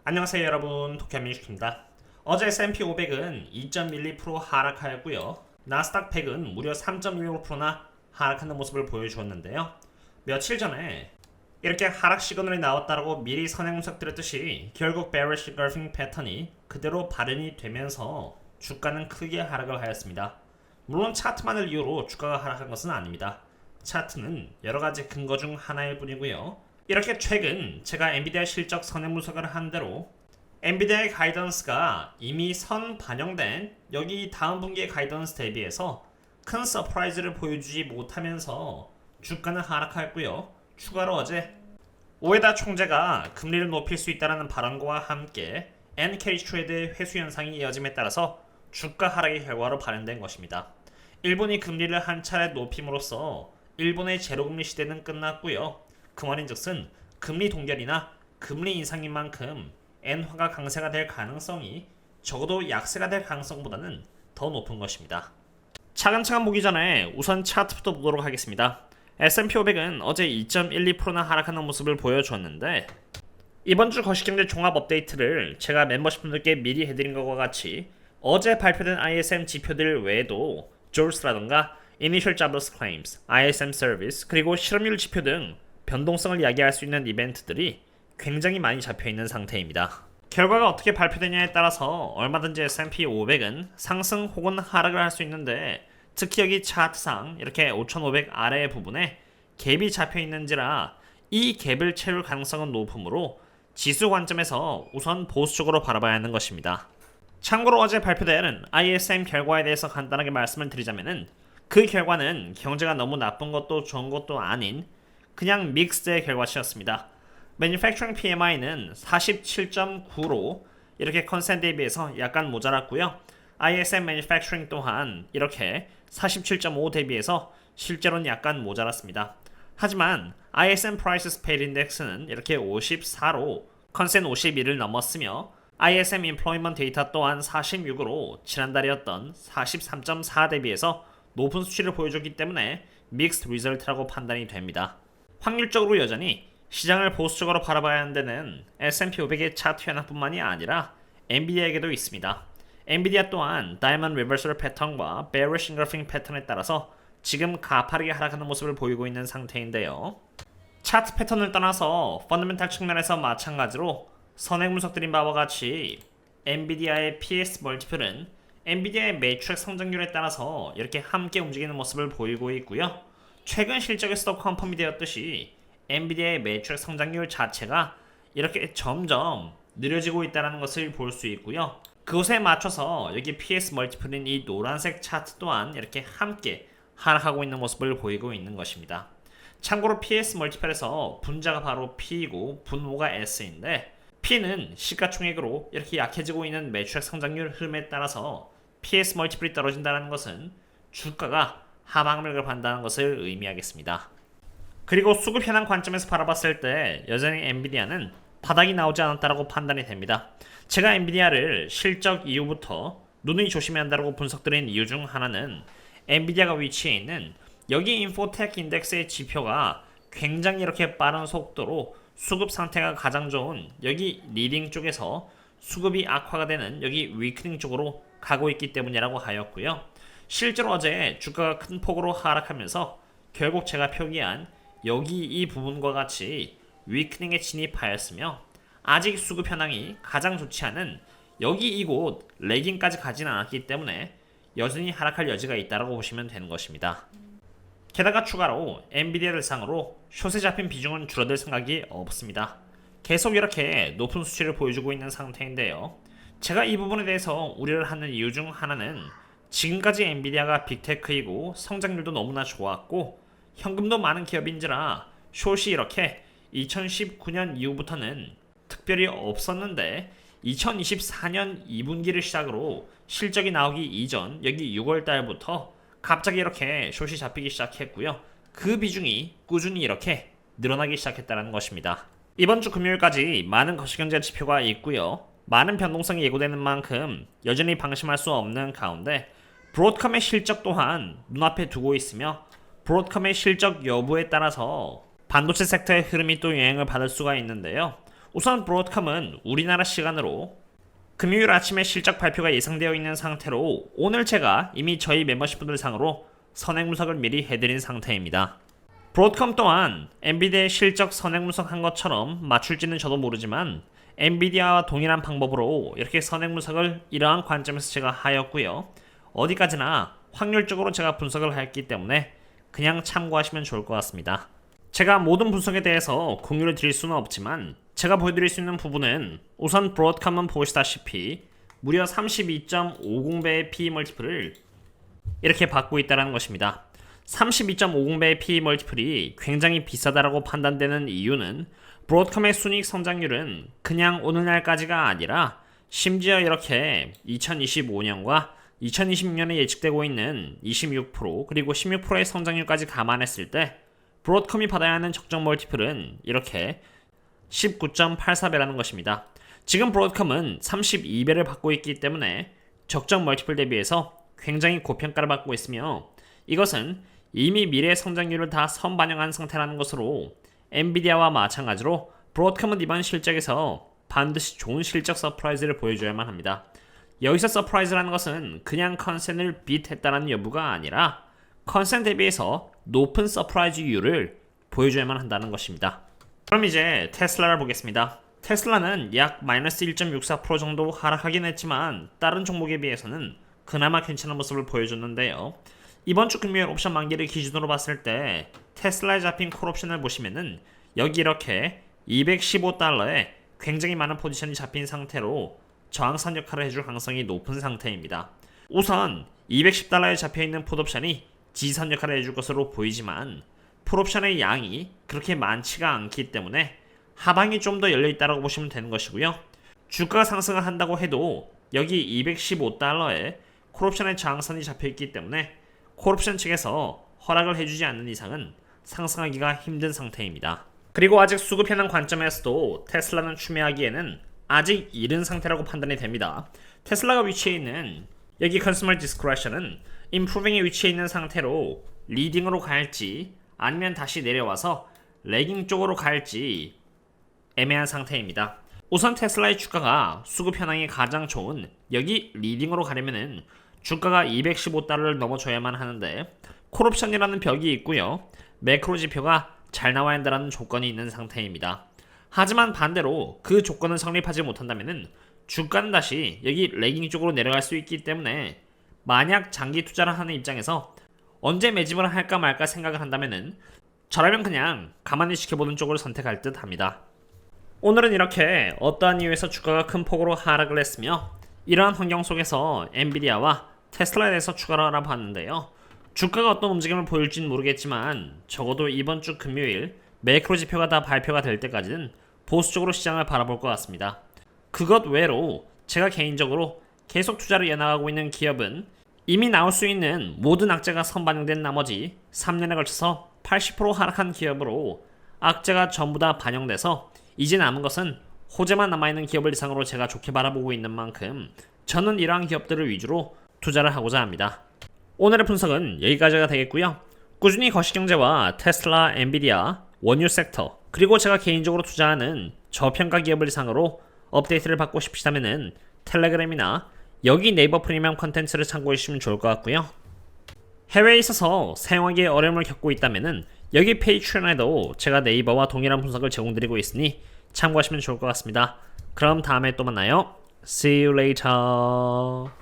안녕하세요 여러분, 도쿄민식입니다. 어제 S&P 500은 2.12% 하락하였고요. 나스닥 100은 무려 3.16%나 하락하는 모습을 보여주었는데요. 며칠 전에 이렇게 하락 시그널이 나왔다라고 미리 선행 분석드렸듯이 결국 bearish engulfing 패턴이 그대로 발현이 되면서 주가는 크게 하락을 하였습니다. 물론 차트만을 이유로 주가가 하락한 것은 아닙니다. 차트는 여러가지 근거 중 하나일 뿐이고요. 이렇게 최근 제가 엔비디아 실적 선행 분석을 한 대로 엔비디아의 가이던스가 이미 선 반영된 여기 다음 분기의 가이던스 대비해서 큰 서프라이즈를 보여주지 못하면서 주가는 하락하였고요. 추가로 어제 오에다 총재가 금리를 높일 수 있다는 발언과 함께 엔케이츠에 대해 회수 현상이 이어짐에 따라서 주가 하락의 결과로 발현된 것입니다. 일본이 금리를 한 차례 높임으로써 일본의 제로금리 시대는 끝났고요. 그 말인즉슨 금리 동결이나 금리 인상인 만큼 엔화가 강세가 될 가능성이 적어도 약세가 될 가능성보다는 더 높은 것입니다. 차근차근 보기 전에 우선 차트부터 보도록 하겠습니다. S&P 500은 어제 2.12%나 하락하는 모습을 보여주었는데 이번 주 거시경제 종합 업데이트를 제가 멤버십 분들께 미리 해드린 것과 같이 어제 발표된 ISM 지표들 외에도 JOLTS라던가 Initial Jobless Claims, ISM Service, 그리고 실업률 지표 등 변동성을 이야기할 수 있는 이벤트들이 굉장히 많이 잡혀있는 상태입니다. 결과가 어떻게 발표되냐에 따라서 얼마든지 S&P 500은 상승 혹은 하락을 할 수 있는데 특히 여기 차트상 이렇게 5500 아래 부분에 갭이 잡혀있는지라 이 갭을 채울 가능성은 높으므로 지수 관점에서 우선 보수적으로 바라봐야 하는 것입니다. 참고로 어제 발표된 ISM 결과에 대해서 간단하게 말씀을 드리자면은 그 결과는 경제가 너무 나쁜 것도 좋은 것도 아닌 그냥 믹스의 결과치였습니다. Manufacturing PMI는 47.9로 이렇게 컨센트에 비해서 약간 모자랐고요. ISM Manufacturing 또한 이렇게 47.5 대비해서 실제로는 약간 모자랐습니다. 하지만 ISM Prices Paid Index는 이렇게 54로 컨센 51을 넘었으며 ISM Employment 데이터 또한 46으로 지난달이었던 43.4 대비해서 높은 수치를 보여줬기 때문에 믹스드 리절트라고 판단이 됩니다. 확률적으로 여전히 시장을 보수적으로 바라봐야 하는 데는 S&P 500의 차트 현황뿐만이 아니라 엔비디아에게도 있습니다. 엔비디아 또한 다이먼드 리버설 패턴과 bearish engulfing 패턴에 따라서 지금 가파르게 하락하는 모습을 보이고 있는 상태인데요. 차트 패턴을 떠나서 펀더멘탈 측면에서 마찬가지로 선행 분석드린 바와 같이 엔비디아의 PS 멀티플은 엔비디아의 매출액 성장률에 따라서 이렇게 함께 움직이는 모습을 보이고 있고요. 최근 실적에서도 컨펌이 되었듯이 엔비디아의 매출액 성장률 자체가 이렇게 점점 느려지고 있다는 것을 볼 수 있고요. 그것에 맞춰서 여기 PS 멀티플인 이 노란색 차트 또한 이렇게 함께 하락하고 있는 모습을 보이고 있는 것입니다. 참고로 PS 멀티플에서 분자가 바로 P이고 분모가 S인데 P는 시가총액으로 이렇게 약해지고 있는 매출액 성장률 흐름에 따라서 PS 멀티플이 떨어진다는 것은 주가가 하방을 간다는 것을 의미하겠습니다. 그리고 수급 현황 관점에서 바라봤을 때 여전히 엔비디아는 바닥이 나오지 않았다고 판단이 됩니다. 제가 엔비디아를 실적 이후부터 눈이 조심해야 한다고 분석드린 이유 중 하나는 엔비디아가 위치해 있는 여기 인포텍 인덱스의 지표가 굉장히 이렇게 빠른 속도로 수급 상태가 가장 좋은 여기 리딩 쪽에서 수급이 악화가 되는 여기 위크닝 쪽으로 가고 있기 때문이라고 하였고요. 실제로 어제 주가가 큰 폭으로 하락하면서 결국 제가 표기한 여기 이 부분과 같이 위크닝에 진입하였으며 아직 수급 현황이 가장 좋지 않은 여기 이곳 레깅까지 가진 않았기 때문에 여전히 하락할 여지가 있다고 보시면 되는 것입니다. 게다가 추가로 엔비디아를 상으로 숏에 잡힌 비중은 줄어들 생각이 없습니다. 계속 이렇게 높은 수치를 보여주고 있는 상태인데요. 제가 이 부분에 대해서 우려를 하는 이유 중 하나는 지금까지 엔비디아가 빅테크이고 성장률도 너무나 좋았고 현금도 많은 기업인지라 숏이 이렇게 2019년 이후부터는 특별히 없었는데 2024년 2분기를 시작으로 실적이 나오기 이전 여기 6월달부터 갑자기 이렇게 숏이 잡히기 시작했고요. 그 비중이 꾸준히 이렇게 늘어나기 시작했다는 것입니다. 이번 주 금요일까지 많은 거시경제 지표가 있고요. 많은 변동성이 예고되는 만큼 여전히 방심할 수 없는 가운데 브로드컴의 실적 또한 눈앞에 두고 있으며 브로드컴의 실적 여부에 따라서 반도체 섹터의 흐름이 또 영향을 받을 수가 있는데요. 우선 브로드컴은 우리나라 시간으로 금요일 아침에 실적 발표가 예상되어 있는 상태로 오늘 제가 이미 저희 멤버십분들 상으로 선행 분석을 미리 해드린 상태입니다. 브로드컴 또한 엔비디아의 실적 선행 분석한 것처럼 맞출지는 저도 모르지만 엔비디아와 동일한 방법으로 이렇게 선행 분석을 이러한 관점에서 제가 하였고요. 어디까지나 확률적으로 제가 분석을 했기 때문에 그냥 참고하시면 좋을 것 같습니다. 제가 모든 분석에 대해서 공유를 드릴 수는 없지만 제가 보여드릴 수 있는 부분은 우선 브로드컴은 보시다시피 무려 32.50배의 PE 멀티플을 이렇게 받고 있다는 것입니다. 32.50배의 PE 멀티플이 굉장히 비싸다라고 판단되는 이유는 브로드컴의 순이익 성장률은 그냥 오늘날까지가 아니라 심지어 이렇게 2025년과 2026년에 예측되고 있는 26% 그리고 16%의 성장률까지 감안했을 때 브로드컴이 받아야 하는 적정 멀티플은 이렇게 19.84배라는 것입니다. 지금 브로드컴은 32배를 받고 있기 때문에 적정 멀티플 대비해서 굉장히 고평가를 받고 있으며 이것은 이미 미래 성장률을 다 선반영한 상태라는 것으로 엔비디아와 마찬가지로 브로드컴은 이번 실적에서 반드시 좋은 실적 서프라이즈를 보여줘야만 합니다. 여기서 서프라이즈라는 것은 그냥 컨센을 빗했다는 여부가 아니라 컨센 대비해서 높은 서프라이즈율을 보여줘야만 한다는 것입니다. 그럼 이제 테슬라를 보겠습니다. 테슬라는 약 마이너스 1.64% 정도 하락하긴 했지만 다른 종목에 비해서는 그나마 괜찮은 모습을 보여줬는데요. 이번 주 금요일 옵션 만기를 기준으로 봤을 때 테슬라에 잡힌 콜옵션을 보시면은 여기 이렇게 215달러에 굉장히 많은 포지션이 잡힌 상태로 저항선 역할을 해줄 가능성이 높은 상태입니다. 우선 210달러에 잡혀있는 풋옵션이 지선 역할을 해줄 것으로 보이지만 풋옵션의 양이 그렇게 많지가 않기 때문에 하방이 좀 더 열려있다고 보시면 되는 것이고요. 주가가 상승을 한다고 해도 여기 215달러에 콜옵션의 저항선이 잡혀있기 때문에 콜옵션 측에서 허락을 해주지 않는 이상은 상승하기가 힘든 상태입니다. 그리고 아직 수급하는 관점에서도 테슬라는 추매하기에는 아직 이른 상태라고 판단이 됩니다. 테슬라가 위치해 있는 여기 컨슈머 디스크레션은 임프루빙에 위치해 있는 상태로 리딩으로 갈지 아니면 다시 내려와서 레깅 쪽으로 갈지 애매한 상태입니다. 우선 테슬라의 주가가 수급 현황이 가장 좋은 여기 리딩으로 가려면은 주가가 215달러를 넘어줘야만 하는데 콜옵션이라는 벽이 있고요. 매크로 지표가 잘 나와야 한다는 조건이 있는 상태입니다. 하지만 반대로 그 조건은 성립하지 못한다면은 주가는 다시 여기 레깅 쪽으로 내려갈 수 있기 때문에 만약 장기 투자를 하는 입장에서 언제 매집을 할까 말까 생각을 한다면은 저라면 그냥 가만히 지켜보는 쪽을 선택할 듯 합니다. 오늘은 이렇게 어떠한 이유에서 주가가 큰 폭으로 하락을 했으며 이러한 환경 속에서 엔비디아와 테슬라에 대해서 추가로 알아봤는데요. 주가가 어떤 움직임을 보일지는 모르겠지만 적어도 이번 주 금요일 매크로 지표가 다 발표가 될 때까지는 보수적으로 시장을 바라볼 것 같습니다. 그것 외로 제가 개인적으로 계속 투자를 이어나가고 있는 기업은 이미 나올 수 있는 모든 악재가 선반영된 나머지 3년에 걸쳐서 80% 하락한 기업으로 악재가 전부 다 반영돼서 이제 남은 것은 호재만 남아있는 기업을 이상으로 제가 좋게 바라보고 있는 만큼 저는 이러한 기업들을 위주로 투자를 하고자 합니다. 오늘의 분석은 여기까지가 되겠고요. 꾸준히 거시경제와 테슬라, 엔비디아, 원유 섹터 그리고 제가 개인적으로 투자하는 저평가 기업을 이상으로 업데이트를 받고 싶으시다면 텔레그램이나 여기 네이버 프리미엄 컨텐츠를 참고해 주시면 좋을 것 같고요. 해외에 있어서 사용하기에 어려움을 겪고 있다면 여기 페이트리온에도 제가 네이버와 동일한 분석을 제공드리고 있으니 참고하시면 좋을 것 같습니다. 그럼 다음에 또 만나요. See you later.